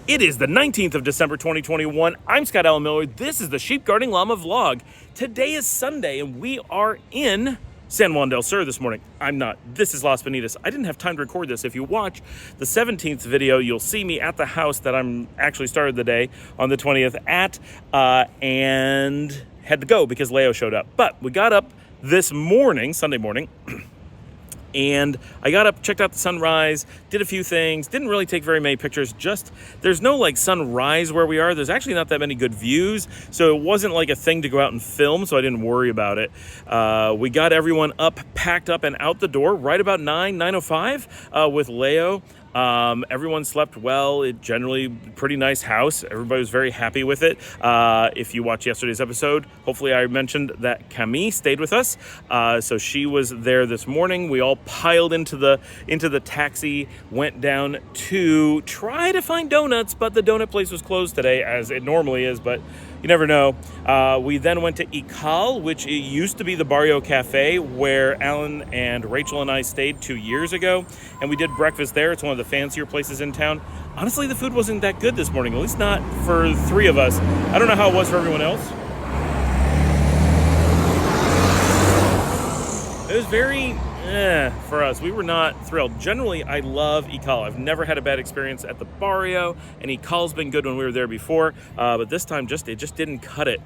It is the 19th of December 2021. I'm Scott Allen Miller. This is the Sheep Guarding Llama Vlog. Today is Sunday and we are in San Juan del Sur this morning. I'm not. This is Las Peñitas. I didn't have time to record this. If you watch the 17th video, you'll see me at the house that I'm actually started the day on the 20th at and had to go because Leo showed up. But we got up this morning, Sunday morning, and I got up, checked out the sunrise, did a few things, didn't really take very many pictures, there's no like sunrise where we are. There's actually not that many good views, so it wasn't like a thing to go out and film, so I didn't worry about it. We got everyone up, packed up, and out the door right about 9:05 with Leo. Everyone slept well. It generally pretty nice house. Everybody was very happy with it. If you watch yesterday's episode, hopefully I mentioned that Cami stayed with us. So she was there this morning. We all piled into the taxi, went down to try to find donuts, but the donut place was closed today, as it normally is, but you never know. We then went to Ikal, which it used to be the Barrio Cafe, where Alan and Rachel and I stayed 2 years ago, and we did breakfast there. It's one of the fancier places in town. Honestly, the food wasn't that good this morning, at least not for three of us. I don't know how it was for everyone else. It was very for us. We were not thrilled. Generally, I love Ikal. I've never had a bad experience at the Barrio, and Ikal's been good when we were there before, but this time it just didn't cut it.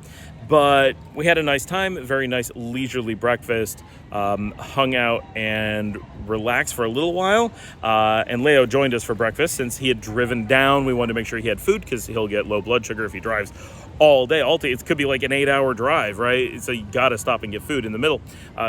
But we had a nice time, very nice leisurely breakfast, hung out and relaxed for a little while, and Leo joined us for breakfast. Since he had driven down, we wanted to make sure he had food because he'll get low blood sugar if he drives all day. It could be like an 8-hour drive, right? So you gotta stop and get food in the middle.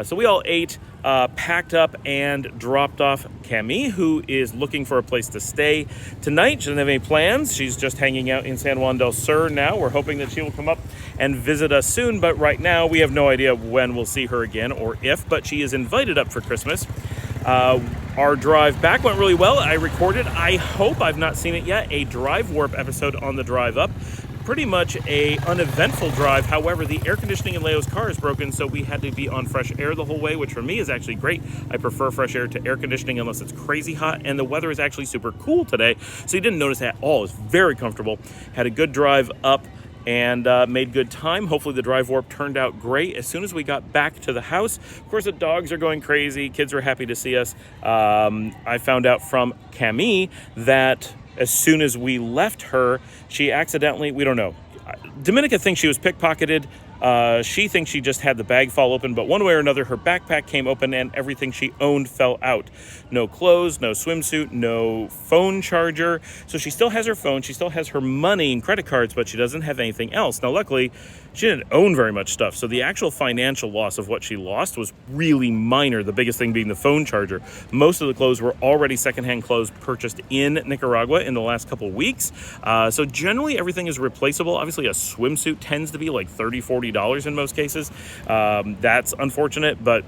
So we all ate, packed up, and dropped off Cami, who is looking for a place to stay tonight. She doesn't have any plans. She's just hanging out in San Juan del Sur now. We're hoping that she will come up and visit us soon, but right now we have no idea when we'll see her again or if, but she is invited up for Christmas. Our drive back went really well. I recorded, I hope I've not seen it yet, a Drive Warp episode on the drive up. Pretty much a uneventful drive. However, the air conditioning in Leo's car is broken, so we had to be on fresh air the whole way, which for me is actually great. I prefer fresh air to air conditioning unless it's crazy hot, and the weather is actually super cool today, so you didn't notice at all. It's very comfortable. Had a good drive up and made good time. Hopefully the drive warp turned out great. As soon as we got back to the house, of course the dogs are going crazy. Kids are happy to see us. I found out from Cami that as soon as we left her, she accidentally, we don't know. Dominica thinks she was pickpocketed. She thinks she just had the bag fall open, but one way or another, her backpack came open and everything she owned fell out. No clothes, no swimsuit, no phone charger. So she still has her phone, she still has her money and credit cards, but she doesn't have anything else. Now, luckily, she didn't own very much stuff, so the actual financial loss of what she lost was really minor, the biggest thing being the phone charger. Most of the clothes were already secondhand clothes purchased in Nicaragua in the last couple of weeks. So generally, everything is replaceable. Obviously, a swimsuit tends to be like $30, $40 in most cases. That's unfortunate, but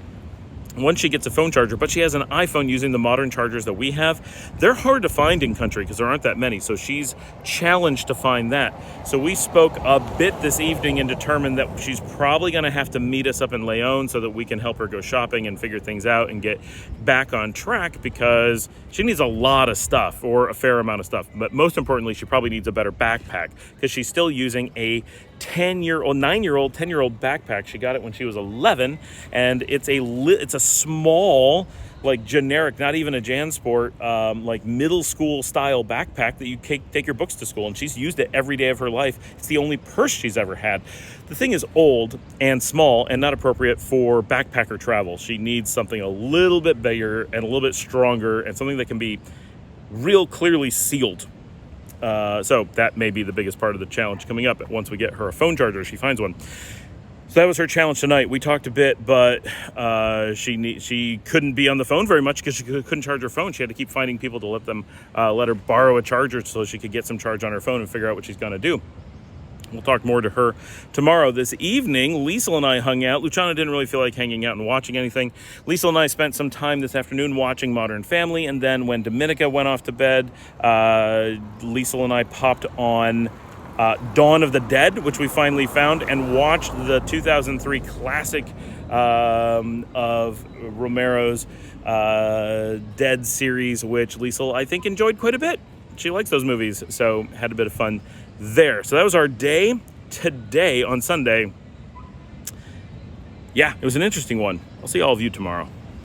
once she gets a phone charger, but she has an iPhone using the modern chargers that we have, they're hard to find in country because there aren't that many, so she's challenged to find that. So we spoke a bit this evening and determined that she's probably going to have to meet us up in Leon so that we can help her go shopping and figure things out and get back on track, because she needs a lot of stuff, or a fair amount of stuff, but most importantly, she probably needs a better backpack because she's still using a 10-year-old backpack. She got it when she was 11, and it's a small, like generic, not even a JanSport, like middle school style backpack that you take your books to school, and she's used it every day of her life. It's the only purse she's ever had. The thing is old and small and not appropriate for backpacker travel. She needs something a little bit bigger and a little bit stronger, and something that can be real clearly sealed. So that may be the biggest part of the challenge coming up once we get her a phone charger, she finds one. So that was her challenge tonight. We talked a bit, but she couldn't be on the phone very much because she couldn't charge her phone. She had to keep finding people to let her borrow a charger so she could get some charge on her phone and figure out what she's going to do. We'll talk more to her tomorrow. This evening, Liesl and I hung out. Luciana didn't really feel like hanging out and watching anything. Liesl and I spent some time this afternoon watching Modern Family, and then when Dominica went off to bed, Liesl and I popped on Dawn of the Dead, which we finally found, and watched the 2003 classic of Romero's Dead series, which Liesl, I think, enjoyed quite a bit. she likes those movies, so had a bit of fun there. So that was our day today on Sunday. Yeah, it was an interesting one. I'll see all of you tomorrow.